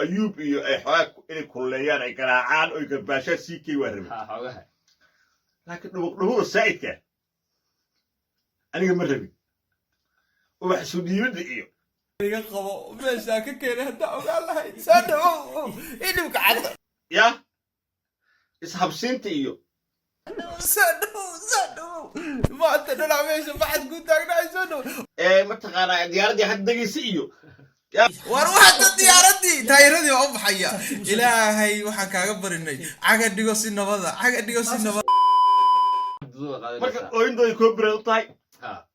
ayuub iyo ay xogaa inay kululeeyaan ay garaacaan oo garbaashaa sii kay waa rabay laakiin dhubuqdhubuda saa'idka aniga ma rabin ubax isu dhiibada iyo iga qabo meesha ka keenay hadda ogaan lahayd soo idibka cadda ya ishabsiinta iyo soo maanta dhinac meesha baxad ku taagnaay soo mataqaanaa diyaaradii hadda degaysa iyo war waxaad diyaaradii taayiradii oo baxaya ilaahay waxaan kaaga barinay caga dhigo si nabada marka ooyindooda koo bireed u tahay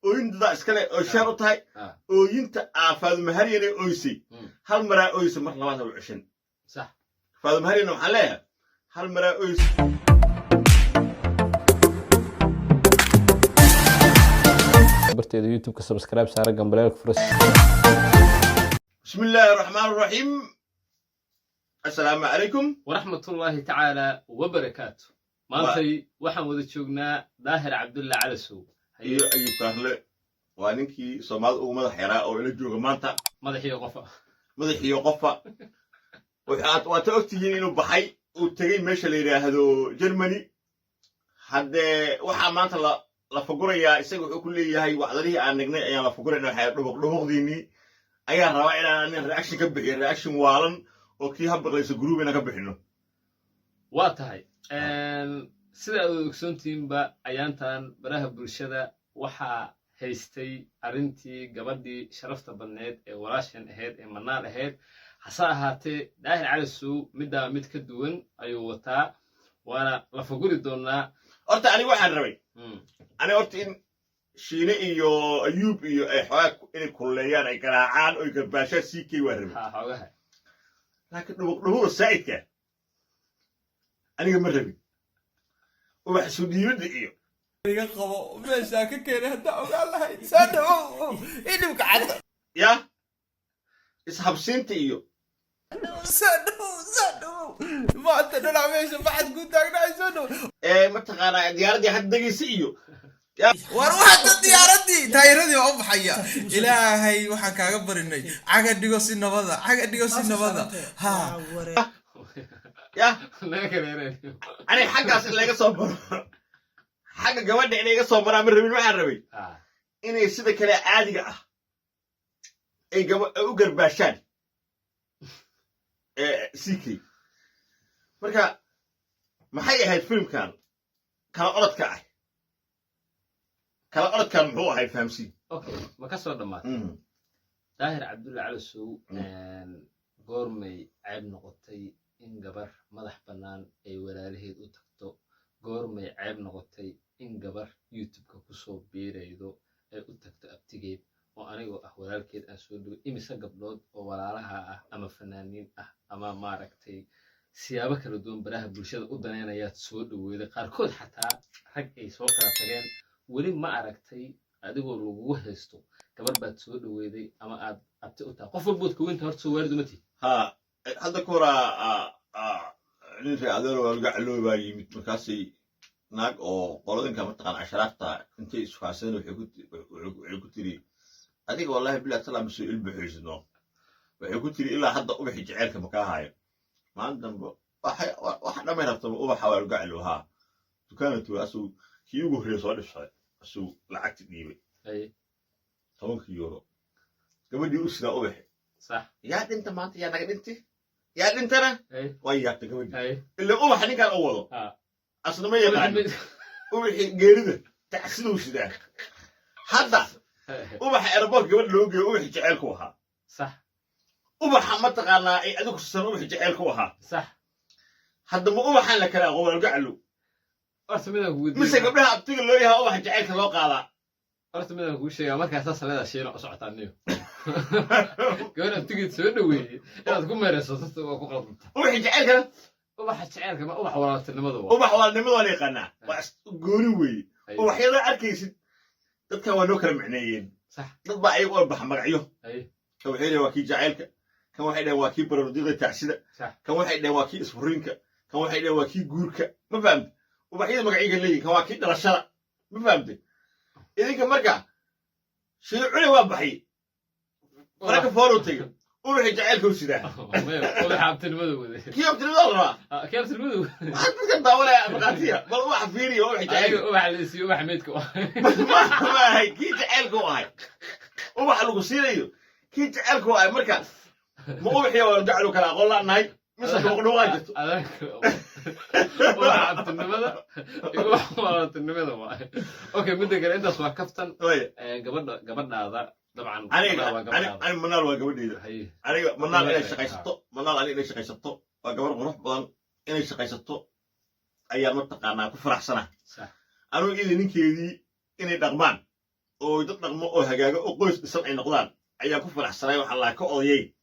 ooyintada iskale oo shaar u tahay ooyinta faadumahariyan ee ooysay hal maraa ooysa mar labaad haba ceshan faadumahariyan waxaan leeyahay hal maraa ooysa برتيد يوتيوب كسبسكرايب سارة جنبلك فرس. بسم الله الرحمن الرحيم. السلام عليكم ورحمة الله تعالى وبركاته. مانتي waxaan wada joognaa Daahir Cabdulla Calasow. Iyo ayuu kaarle waa ninkii Soomaal ugu madax yaraa oo ila jooga maanta madaxiyo qofa waxa aad ogtihiin inuu baxay uu tagay meesha la yiraahdo Germany hadde waxa maanta la fagurayaa isaga wuxuu ku leeyahay wacdarihi aan nagnay ayaan la faguraynaa waxa dhubuqdiini ayaa rabaa inaan reaction ka bixiyo reaction waalan oo kii habaqlayso groupina ka bixino waa tahay sida aad ogsoontiinba ayaantan baraha bulshada waxa haystay arintii gabadhii sharafta badneed ee walaashan ahayd ee manaan ahayd hasa ahaatee Daahir Calasow mid ka duwan ayuu wataa waana la faguri doonaa horta aniga waxaan rabay أنا قلت إن شيني iyo ayuub iyo ay xogaa inay kululeeyaan ay garaacaan oo garbaashaa sii kay waa rabay laakiin dhubuqdhubuda saa'idka aniga ma rabin ubax isu dhiibada iyo iga qabo meesha ka keenay hadda ogaan lahayd soo idibka cadda ya ishabsiinta iyo soo maanta dhinac meesha baxad ku taagnaay soo mataqaanaa diyaaradii hadda degaysa iyo war waxaad diyaaradii taayiradii oo baxaya ilaahay waxaan kaaga barinay caga dhigo si nabada ha ya ani xaggaas in laga soo baro xagga gabadha inay iga soo baraan ma rabin waxaan rabay inay sida kale caadiga ah ay u garbaashaan CK marka maxay ahayd filmkan kala orodkan muxuu ahay fahamsiin okay ma ka soo dhamaatay Daahir Cabdulla Calasow goormay ceeb noqotay in gabar madax banaan ay walaalaheed u tagto goormay ceeb noqotay in gabar YouTube-ka ku soo biiraydo ay u tagto abtigeed oo anigoo ah walaalkeed aan soo dhigo imisa gabdhood oo walaalaha ah ama fanaaniin ah ama maaragtay siyaabo kala duwan baraha bulshada u danaynayaad soo dhaweeday qaarkood xataa rag ay soo kala tageen weli ma aragtay adigoo lagu haysto gabar baad soo dhaweeday ama aad abti u tahay qof walbood ka weynta horta soo waaridu ma tihi ha hadda kora nin reecadeer waa laga caloobaa yimid markaasay naag oo qoladinka mataqaan asharaafta intay isfaaseen waxay ku tiri adiga wallahi bilaa salaam soo ilbaxaysno waxay ku tiri ilaa hadda ubaxi jaceelka ma ka haayo maan dambe wax dhamay rabtaba ubaxa waa laga caloohaa dukaanatu asuu kii ugu horreeyay soo dhifsay asuu lacagti dhiibay 10 euro gabadhii u sidaa ubaxi صح يا انت ما انت يا نقدنتي يا انت انا وياك تقولي اللي اوح نيكان اوضو اصلا ما يقعد وحي غيرده تحسنوا سدا هذا وبح اربوك قبل لوغي وحي جعلك وها صح وبح ما تقانا اي ادوك سنه وحي جعلك وها صح هذا ما اوح لك لا قبل قعلو ارتمنا ودي مش قبلها ابتي لو يها اوح جعلك لو قادا ارتمنا وش يا markaas salada sheeno socotaaniyo قولنا بتيجي تسوي inaad ku meeraysato oo ku qaldanto وحي جعلك ubaxa jaceelka ma ubax walaaltinimadu ubax walaalnimadu waa yaqaana waa gooni weey ubaxyada arkaysid dadka waa noo kala macneeyeen sax dad baa ay u bax magacyo kan waxay leeyahay waa kii jaceelka kan waxay leeyahay waa kii baroodida tacsida kan waxay leeyahay waa kii isfuriinka kan waxay leeyahay waa kii guurka ma fahamtay ubaxyada magaciga leeyahay kan waa kii dhalashada ma fahamtay idinka marka shay culi waa baxay marka foorotay ubaxi jacaylka u sidaa ubaxa abtinimada wade kii abtinimada rabaa kii abtinimada wade waxaad dadka daawalaya markaatiya bal ubaxa fiiriyo ubaxi jacaylka ubaxa la isiyo ubaxa meydka ma ahay kii jacaylka u ahay ubaxa lagu siinayo kii jacaylka u ahay marka ma ubaxiya waa jacayl kala aqoon la'nahay mise dhuuqdhuuqaa jirto ubaxa abtinimada iyo ubaxa walaaltinimada waaye okay midda kale intaas waa kaftan gabadhaada dabcan أنا منال وقبل أنا منال إني شقيسته منال أنا إني شقيسته وقبل غروح بدن إني شقيسته أيام التقانا كفرح سنة أنا إذا نكيدي إني دغمان أو دغمان أو هجاجة أو قوس سبع نقدان أيام كفرح سنة وحلا كأولي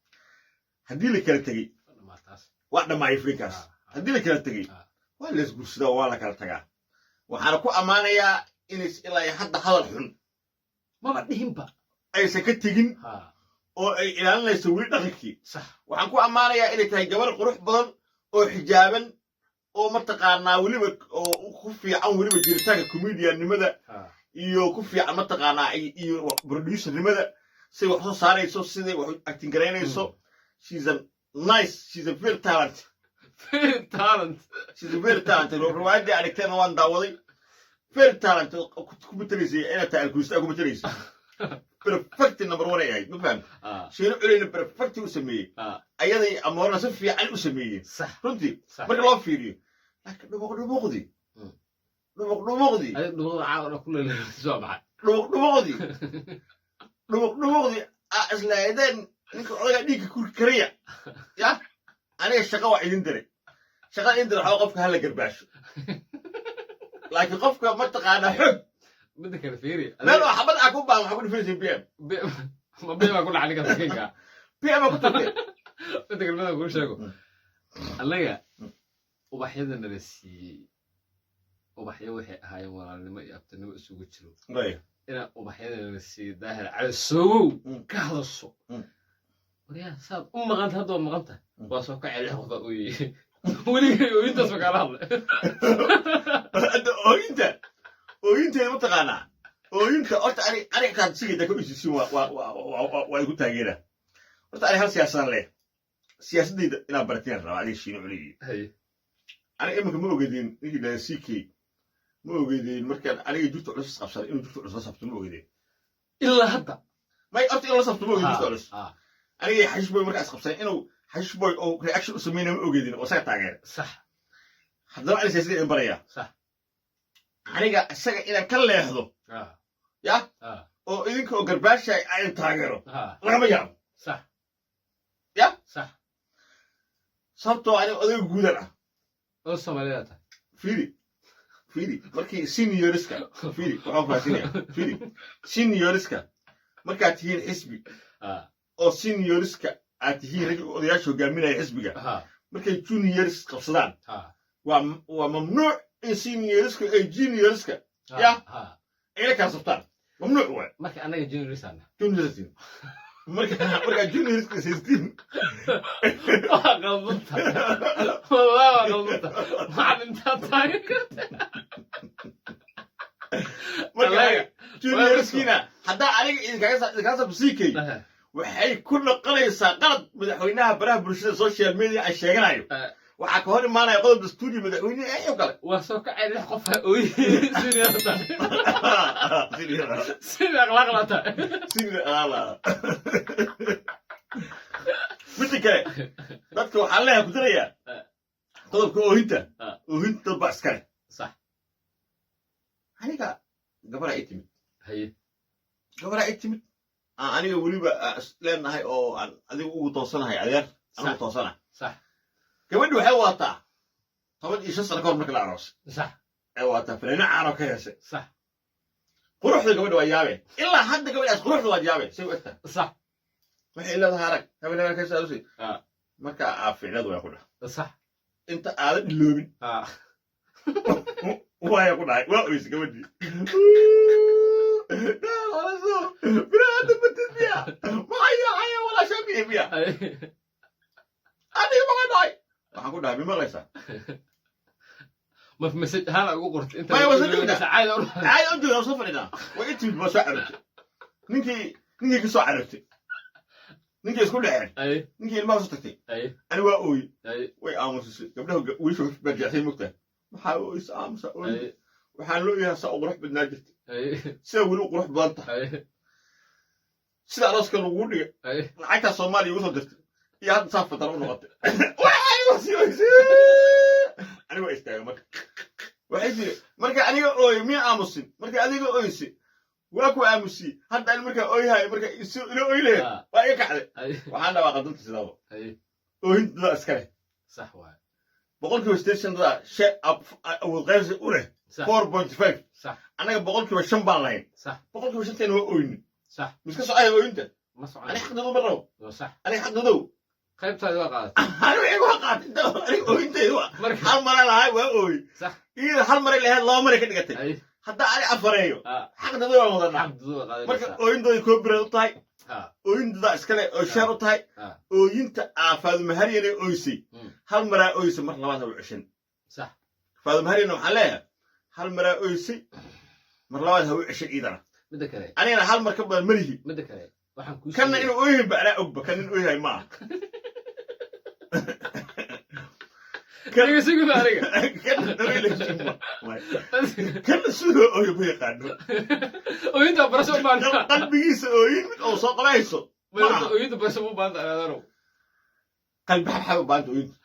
هدي لك كلا تجي واحدة ما يفرقاس هدي لك كلا تجي ولا يسقط سدا ولا كلا تجا وحركوا أمانة يا إني إلا حد هذا الحن ما بديهم با aysan ka tegin oo ay ilaalinayso weli dhaqankii waxaan ku ammaanayaa inay tahay gabar qurux badan oo xijaaban oo mataqaanaa weliba oo ku fiican weliba jiritaanka comediannimada iyo ku fiican mataqaanaa iyo producernimada siday wax soo saarayso siday wax acting garaynayso she's a very talented ruwaayadii aragteen waan daawaday very talented ku matalaysay inaad tahay alkuusta ku matalaysay perfect number 1 ay ahayd ma faham sheeno culeyna perfect u sameeyey ayaday amoorna si fiican u sameeyey runtii marka loo fiiriyo laakiin dhubuqdii islaayadeen ninka odaga dhiigga ku kariya ya aniga shaqa waa idin diray shaqada idin diray waxaa qofka hala garbaasho laakiin qofka mataqaanaa xog بدك الفيري لا لا حبل أكون بعض حبل فيري بيم ما بيم أقول عليك الدقيقة بيم أقول بدك المدة أقول شيء الله وبحيد النرسي وبحيد هاي ورا اللي ما يبتنوا سوق تشلو غير أنا وبحيد النرسي ظاهر على السوق كهذا السوق وريا صاب غنت هذا غنت واسوق عليه خذ وأنت سوق على هذا وأنت متقنع وأنت قلت أنا كان سيجي ده كل شيء ويقول تاجره قلت أنا هالسياسة له سياسة دي أنا برتين رأى عليه شيء عليه أنا إما كم موجودين نيجي ده سيكي موجودين مركان أنا جوت على سقف صار إنه جوت على سقف موجودين إلا هذا ما يقصد إلا سقف موجودين جوت على أنا حشب مركز سقف صار إنه حشب أو رياكشن اسمينه موجودين وساعة تاجر صح هذا على سياسة إمبارية صح aniga isaga inaan ka leexdo ya oo idinka oo garbaasha ay taageero lagama yaabo sax ya sax sababtoo ani odayga guudan ah oo Soomaaliyeed fiiri markii senioriska fiiri waxaan faahfaahinaya fiiri senioriska markaad tihiin xisbi oo senioriska aad tihiin rag odayaasha hogaaminaya xisbiga markay juniors qabsadaan waa mamnuuc إن سينيورسك أي جينيورسك يا إيه كان سبتان ممنوع هو ما كان أنا جينيورس أنا جينيورسين مركا جينيورسك سيستم غلطت والله غلطت ما علمت طايق مركا جينيورسكينا حتى عليك إذا كان بسيكي وحي كل قرية قلب مدحوينها براه برشلونة سوشيال ميديا الشيغانايو waxaa ka hor imaanaya qodob dastuuri madaxweyne ee kale waa soo kacay lix qof oo sida akhlaaqlata mid kale dadka waxaa leeyahay ku daraya qodobka oohinta dad baa iskale sax aniga gabadha ay timid aniga weliba leenahay oo aan adiga ugu toosanahay adeer anigu toosana sax gabadhu waxay wadataa 15 sano kahor marka la aroos sax ay wadataa fanaana caano ka heesay sax quruxda gabadhu waa yaabe ilaa hadda gabadhaas quruxda waa yaabe say u egtaa sax waxay leedahay arag habeenada ka saarusi marka aaficnadu way ku dhahay sax inta aad dhiloobin way ku dhahay waa oys gabadhii براد بتديا ما هي ولا شبيه بيها أنا ما قداي waxaan ku dhahay bima qaysa ma fi message hala ugu qortay inta ma wasaqada caadi u jooga soo fadhida way intii ma soo aragtay ninkii ka soo aragtay ninkii isku dhexeen أي ninkii ilmaha soo tagtay أي ani waa ooyi أي way aamusisay gabdhaha wiishu barjactay mugta maxaa ooyis aamusa ooyi أي waxaan loo yahay saa u qurux badnaa jirta أي sida weli u qurux badan tahay أي sida arooska lagu dhigay أي lacagtaa soomaaliya ugu soo dirtay iyo hadda saa fataro u noqotay waxay wasi oysay ani waa istaagay marka waxay tiri marka aniga ooy miya aamusin marka adiga ooysi waa ku aamusiyey hadda ani markaa ooyahay marka ila ooylehe waa iga kacday أي waxaan dhawaa qadanta sidaaba أي oohintada iska leh صح واحد boqolkiiba stationada awood qaybsi u leh صح 4.5 صح anaga boqolkiiba 5 baan lahayn صح boqolkiiba 5 waa ooyni صح miska socaya ooyinta ما صعب ani xaqdadu ma rabo صح ani xaqdadu خيبت هذه وقعت ani wixii waa qaatay ani ooyintayda waa مركز hal mara lahay waa ooy صح iyada hal maray lahayd laba maray ka dhigatay أي hadda ani afareeyo xaqdadu waa wadanaa عبد ذو وقعت marka ooyintooda koobireed u tahay ها ooyintada iskale oo sheer u tahay ooyinta faadumahariyanay ooysay hal maraa ooysay mar labaad ha u ceshan صح faadumahariyan waxaan leeyahay hal maraa ooysay mar labaad ha u ceshan iidana بدك عليه anigana hal mar ka badan malihi بدك عليه waxaan ku kanna inuu ooyahay ba anaa ogba kan in ooyahay maaha كان يسوي عليك kanna sidoo ooyo ma yaqaano وانت برسم ما qalbigiisa ooyin mid oo soo qabayso وانت برسم ما انت انا qalbi xabxaba baanta ooyinta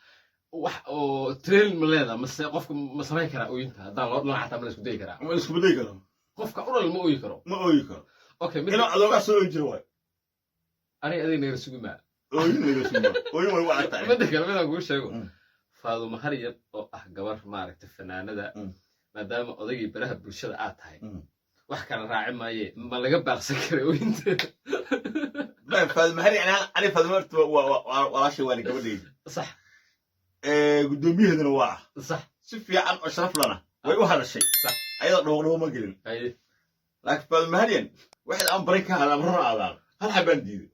wax oo trail ma leedahay mase qofka ma samayn karaa ooyinta haddaan loo dhinaca xataa ma la isku dayi karaa ma isku baday karo qofka ural ma ooyi karo ma ooyi karo okay mid inuu adoogaa soo ooyin jiro waay aniga adiga naga sugi maa ooyin laga suuma ooyin way u adagtahay midda kale midaan kuu sheego faadumo haryad oo ah gabar maaragtay fanaanada maadaama odaygii baraha bulshada aad tahay wax kala raaci maaye ma laga baaqsan kara ooyinteeda faadumahari ani faadumahari walaashay waani gabadhaydi صح gudoomiyaheeduna waa صح si fiican oo sharaf lana way u hadashay صح ayadoo dhowqdhow ma gelin اي laakiin faadumahariyan waxaad aan baray ka hadaan run aadaan hal xabaan diiday